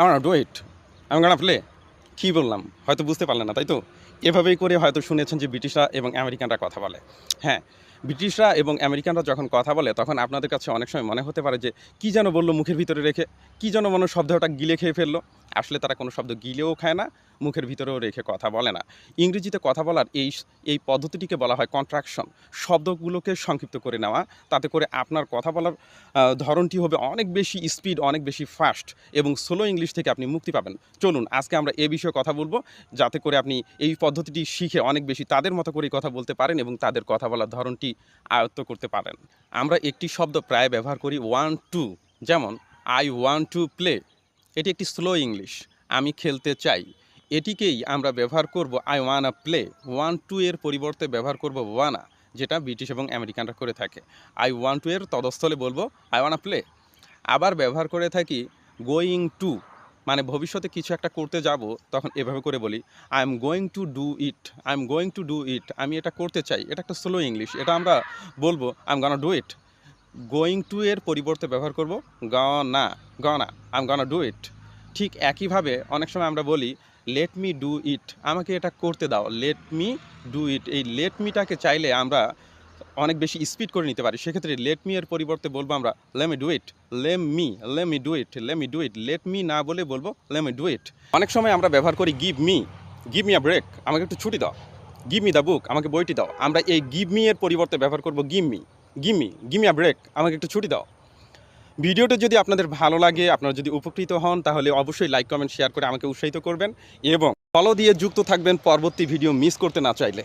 আমার do it, আমি গানা play. কী বললাম হয়তো বুঝতে পারলেন না, তাই তো? এভাবেই করে হয়তো শুনেছেন যে ব্রিটিশরা এবং আমেরিকানরা কথা বলে। হ্যাঁ, ব্রিটিশরা এবং আমেরিকানরা যখন কথা বলে তখন আপনাদের কাছে অনেক সময় মনে হতে পারে যে কী যেন বলল মুখের ভিতরে রেখে, কী যেন মনে শব্দটা গিলে খেয়ে ফেললো। আসলে তারা কোনো শব্দ গিলেও খায় না, মুখের ভিতরেও রেখে কথা বলে না। ইংরেজিতে কথা বলার এই পদ্ধতিটিকে বলা হয় কন্ট্রাকশন। শব্দগুলোকে সংক্ষিপ্ত করে নেওয়া, তাতে করে আপনার কথা বলার ধরনটি হবে অনেক বেশি স্পিড, অনেক বেশি ফাস্ট এবং স্লো ইংলিশ থেকে আপনি মুক্তি পাবেন। চলুন আজকে আমরা এ বিষয়ে কথা বলবো, যাতে করে আপনি এই পদ্ধতিটি শিখে অনেক বেশি তাদের মতো করেই কথা বলতে পারেন এবং তাদের কথা বলার ধরনটি আয়ত্ত করতে পারেন। আমরা একটি শব্দ প্রায় ব্যবহার করি ওয়ান টু, যেমন আই ওয়ান্ট টু প্লে। এটি একটি স্লো ইংলিশ, আমি খেলতে চাই। এটিকেই আমরা ব্যবহার করব I wanna play. Want to এর পরিবর্তে ব্যবহার করব ওয়ানা, যেটা ব্রিটিশ এবং আমেরিকানরা করে থাকে। আই ওয়ান্ট টু এর তদস্থলে বলবো আই ওয়ানা প্লে। আবার ব্যবহার করে থাকি গোয়িং টু, মানে ভবিষ্যতে কিছু একটা করতে যাব তখন এভাবে করে বলি I am going to do it, I am going to do it, আমি এটা করতে চাই। এটা একটা স্লো ইংলিশ, এটা আমরা বলবো I am gonna do it. Going to এর পরিবর্তে ব্যবহার করব gonna, gonna, I am gonna do it. ঠিক একইভাবে অনেক সময় আমরা বলি লেট মি ডু ইট, আমাকে এটা করতে দাও, লেট মি ডু ইট। এই লেট মিটাকে চাইলে আমরা অনেক বেশি স্পিড করে নিতে পারি। সেক্ষেত্রে লেট মি এর পরিবর্তে বলবো আমরা let me do it, let me do it, let me do it. Let me না বলে বলবো লেট মি ডু ইট। অনেক সময় আমরা ব্যবহার করি গিভ মি আ ব্রেক, আমাকে একটু ছুটি দাও। গিভ মি দ্য বুক, আমাকে বইটি দাও। আমরা এই গিভ মি এর পরিবর্তে ব্যবহার করবো গিভ মি আ ব্রেক, আমাকে একটু ছুটি দাও। ভিডিওটা যদি আপনাদের ভালো লাগে, আপনারা যদি উপকৃত হন, তাহলে অবশ্যই লাইক কমেন্ট শেয়ার করে আমাকে উৎসাহিত করবেন এবং ফলো দিয়ে যুক্ত থাকবেন পরবর্তী ভিডিও মিস করতে না চাইলে।